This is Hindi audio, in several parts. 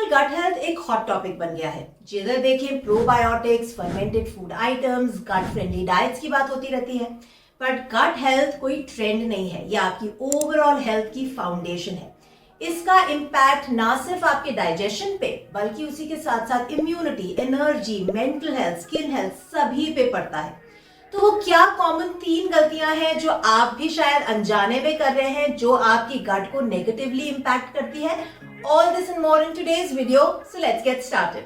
आजकल गट हेल्थ एक हॉट टॉपिक बन गया है। जिधर देखें probiotics, fermented food items, gut friendly diets की बात होती रहती है। बट गट हेल्थ कोई ट्रेंड नहीं है, यह आपकी ओवरऑल हेल्थ की फाउंडेशन है। इसका इम्पैक्ट ना सिर्फ आपके डाइजेशन पे बल्कि उसी के साथ साथ immunity, energy, mental health, skin health सभी पे पड़ता है। तो वो क्या कॉमन 3 गलतियां हैं जो आप भी शायद अनजाने में कर रहे हैं, जो आपकी गट को नेगेटिवली इंपैक्ट करती है? All this and more in today's video, so let's get started.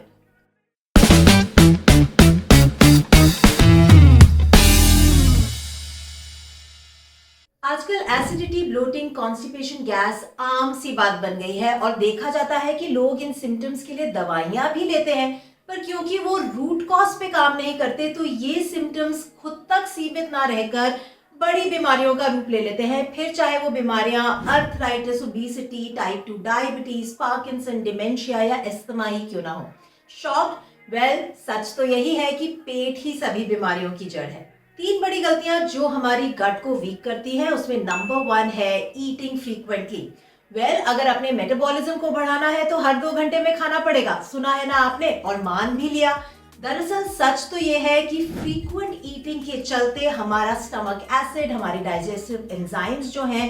आजकल एसिडिटी, ब्लोटिंग, कॉन्स्टिपेशन, गैस आम सी बात बन गई है और देखा जाता है कि लोग इन सिम्टम्स के लिए दवाइयां भी लेते हैं, पर क्योंकि वो रूट कॉज पे काम नहीं करते तो ये सिम्टम्स खुद तक सीमित ना रहकर बड़ी बीमारियों का रूप ले लेते हैं। फिर चाहे वो बीमारियां arthritis, obesity, type 2 diabetes, Parkinson, dementia या अस्थमा ही क्यों ना हो। शॉक्ड? वेल, सच तो यही है कि पेट ही सभी बीमारियों की जड़ है। 3 बड़ी गलतियां जो हमारी गट को वीक करती हैं, उसमें नंबर 1 है ईटिंग फ्रीक्वेंटली। अगर अपने मेटाबॉलिज्म को बढ़ाना है तो हर 2 घंटे में खाना पड़ेगा, सुना है ना आपने, और मान भी लिया। दरअसल सच तो ये है कि फ्रीक्वेंट ईटिंग के चलते हमारा स्टमक एसिड, हमारी डाइजेस्टिव एंजाइम्स जो हैं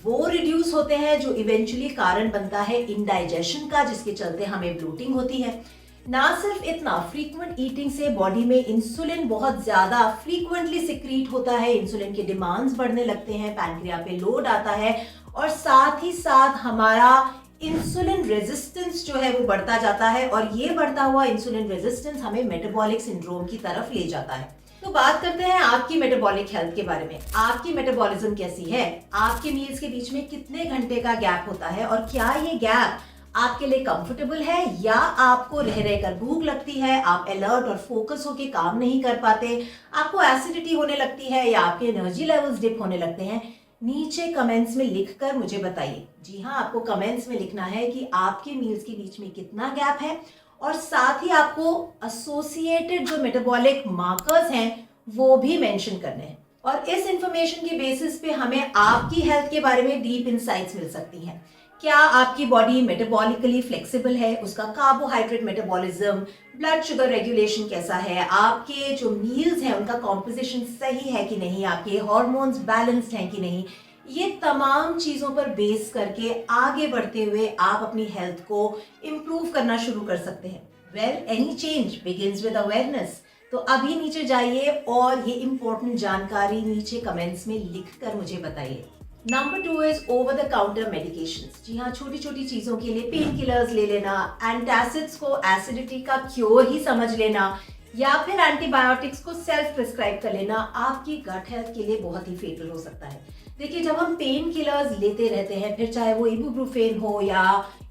वो रिड्यूस होते हैं, जो इवेंचुअली कारण बनता है इंडाइजेशन का, जिसके चलते हमें ब्लोटिंग होती है। ना सिर्फ इतना, फ्रीक्वेंट ईटिंग से बॉडी में इंसुलिन बहुत ज्यादा फ्रीक्वेंटली सिक्रीट होता है, इंसुलिन के डिमांड्स बढ़ने लगते हैं, पैनक्रिया पे लोड आता है और साथ ही साथ हमारा इंसुलिन रेजिस्टेंस जो है वो बढ़ता जाता है और ये बढ़ता हुआ इंसुलिन रेजिस्टेंस हमें मेटाबॉलिक सिंड्रोम की तरफ ले जाता है। तो बात करते हैं आपकी मेटाबॉलिक हेल्थ के बारे में। आपकी मेटाबॉलिज्म कैसी है? आपके मील्स के बीच में कितने घंटे का गैप होता है और क्या ये गैप आपके लिए कंफर्टेबल है या आपको रह रहकर भूख लगती है, आप अलर्ट और फोकस होकर काम नहीं कर पाते, आपको एसिडिटी होने लगती है या आपके एनर्जी लेवल्स डिप होने लगते हैं? नीचे कमेंट्स में लिखकर मुझे बताइए। जी हाँ, आपको कमेंट्स में लिखना है कि आपके मील्स के बीच में कितना गैप है और साथ ही आपको एसोसिएटेड जो मेटाबॉलिक मार्कर्स हैं वो भी मेंशन करने हैं। और इस इंफॉर्मेशन के बेसिस पे हमें आपकी हेल्थ के बारे में डीप इंसाइट्स मिल सकती हैं। क्या आपकी बॉडी मेटाबॉलिकली फ्लेक्सिबल है? उसका carbohydrate metabolism, blood sugar regulation कैसा है? आपके जो मील्स हैं उनका कॉम्पोजिशन सही है कि नहीं? आपके हार्मोन्स बैलेंस्ड हैं कि नहीं? ये तमाम चीजों पर बेस करके आगे बढ़ते हुए आप अपनी हेल्थ को इम्प्रूव करना शुरू कर सकते हैं। Any change begins with awareness. तो अभी नीचे जाइए और ये इंपॉर्टेंट जानकारी नीचे कमेंट्स में लिखकर मुझे बताइए। Number 2 is over the counter medications. जी हाँ, छोटी छोटी चीजों के लिए पेन किलर्स ले लेना, एंटासिड्स को एसिडिटी का क्योर ही समझ लेना या फिर एंटीबायोटिक्स को सेल्फ प्रिस्क्राइब कर लेना आपकी गट हेल्थ के लिए बहुत ही फेटल हो सकता है। देखिए, जब हम पेन किलर्स लेते रहते हैं, फिर चाहे वो इबुप्रोफेन हो या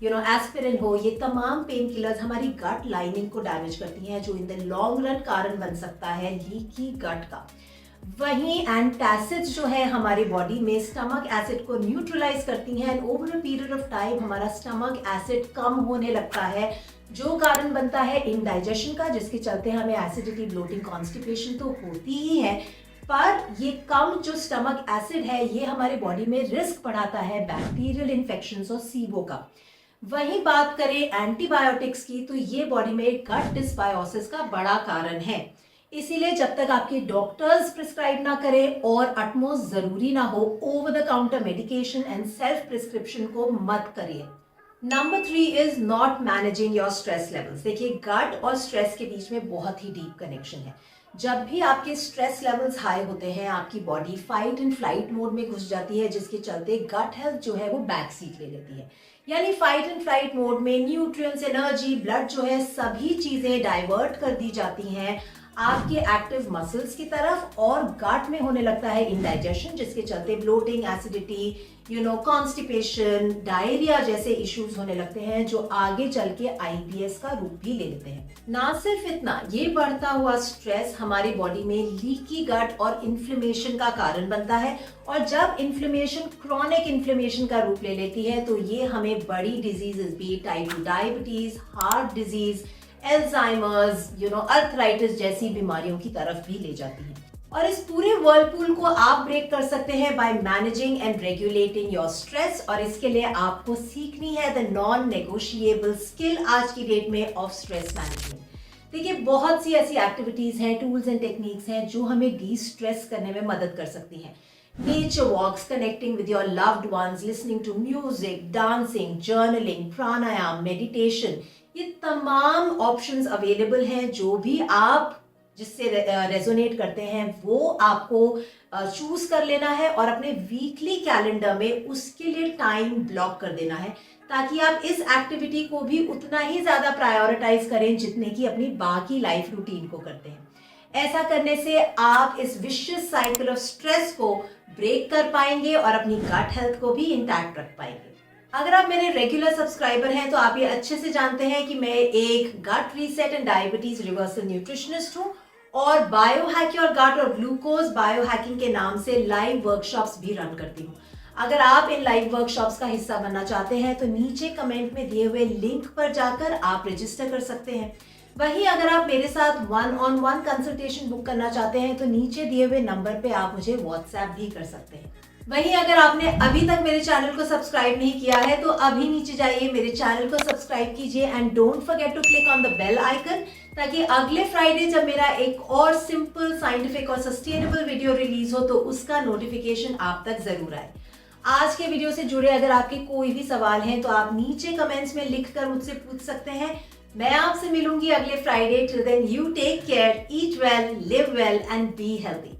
एस्पिरिन हो, ये तमाम पेन किलर्स हमारी गट लाइनिंग को डैमेज करती हैं, जो इन द लॉन्ग रन कारण बन सकता है लीकी गट का। वहीं एंटासिड्स जो है हमारी बॉडी में स्टमक एसिड को न्यूट्रलाइज करती हैं and over a period of time हमारा स्टमक एसिड कम होने लगता है, जो कारण बनता है इंडाइजेशन का, जिसके चलते हमें एसिडिटी, ब्लोटिंग, कॉन्स्टिपेशन तो होती ही है, पर ये कम जो स्टमक एसिड है ये हमारे बॉडी में रिस्क बढ़ाता है बैक्टीरियल इन्फेक्शंस और सीबो का। वहीं बात करें एंटीबायोटिक्स की, तो ये बॉडी में गट डिस्बायोसिस का बड़ा कारण है। इसीलिए जब तक आपके डॉक्टर्स प्रिस्क्राइब ना करें और अटमोस्ट जरूरी ना हो, over the counter medication and self prescription को मत करिए। Number 3 is not managing your stress levels. देखिए, गट और स्ट्रेस के बीच में बहुत ही डीप कनेक्शन है। जब भी आपके स्ट्रेस लेवल्स हाई होते हैं, आपकी body fight and flight mode में घुस जाती है, जिसके चलते गट हेल्थ जो है वो बैक सीट ले लेती है। यानी फाइट एंड फ्लाइट मोड में न्यूट्रिएंट्स, एनर्जी, ब्लड जो है सभी चीजें डाइवर्ट कर दी जाती हैं आपके एक्टिव मसल्स की तरफ और गट में होने लगता है इंडाइजेशन, जिसके चलते ब्लोटिंग, एसिडिटी, कॉन्स्टिपेशन, डायरिया जैसे इश्यूज होने लगते हैं, जो आगे चल के आईबीएस का रूप भी ले लेते हैं। ना सिर्फ इतना, ये बढ़ता हुआ स्ट्रेस हमारी बॉडी में लीकी गट और इन्फ्लेमेशन का कारण बनता है और जब इन्फ्लेमेशन क्रॉनिक इन्फ्लेमेशन का रूप ले लेती है तो ये हमें बड़ी डिजीजेस भी type 2 diabetes, heart disease, Alzheimer's, arthritis जैसी बीमारियों की तरफ भी ले जाती है। और इस पूरे वर्लपूल को आप ब्रेक कर सकते हैं by managing and regulating your stress. और इसके लिए आपको सीखनी है द नॉन नेगोशिएबल स्किल आज की डेट में ऑफ स्ट्रेस मैनेजमेंट। देखिए, बहुत सी ऐसी एक्टिविटीज हैं, टूल्स एंड टेक्निक्स हैं जो हमें डी स्ट्रेस करने में मदद कर सकती हैं। Nature walks, connecting with your loved ones, listening to music, dancing, journaling, pranayama, meditation, ये तमाम ऑप्शंस अवेलेबल हैं। जो भी आप जिससे रेजोनेट करते हैं वो आपको चूज कर लेना है और अपने वीकली कैलेंडर में उसके लिए टाइम ब्लॉक कर देना है, ताकि आप इस एक्टिविटी को भी उतना ही ज्यादा प्रायोरिटाइज करें जितने की अपनी बाकी लाइफ रूटीन को करते हैं। ऐसा करने से आप इस विशियस साइकिल ऑफ स्ट्रेस को ब्रेक कर पाएंगे और अपनी गट हेल्थ को भी इंटैक्ट रख पाएंगे। अगर आप मेरे रेगुलर सब्सक्राइबर हैं तो आप ये अच्छे से जानते हैं कि मैं एक gut reset and diabetes reversal nutritionist हूँ और बायो हैक योर गट और ग्लूकोज बायो हैकिंग के नाम से लाइव वर्कशॉप्स भी रन करती हूँ। अगर आप इन लाइव वर्कशॉप्स का हिस्सा बनना चाहते हैं तो नीचे कमेंट में दिए हुए लिंक पर जाकर आप रजिस्टर कर सकते हैं। वहीं अगर आप मेरे साथ 1-on-1 कंसल्टेशन बुक करना चाहते हैं तो नीचे दिए हुए नंबर पे आप मुझे व्हाट्सएप भी कर सकते हैं। वहीं अगर आपने अभी तक मेरे चैनल को सब्सक्राइब नहीं किया है तो अभी नीचे जाइए, मेरे चैनल को सब्सक्राइब कीजिए and don't forget to click on the bell icon, ताकि अगले फ्राइडे जब मेरा एक और सिंपल, साइंटिफिक और सस्टेनेबल वीडियो रिलीज हो तो उसका नोटिफिकेशन आप तक जरूर आए। आज के वीडियो से जुड़े अगर आपके कोई भी सवाल हैं तो आप नीचे कमेंट्स में लिखकर मुझसे पूछ सकते हैं। मैं आपसे मिलूंगी अगले Friday. Till then you take care, eat well, live well and be healthy.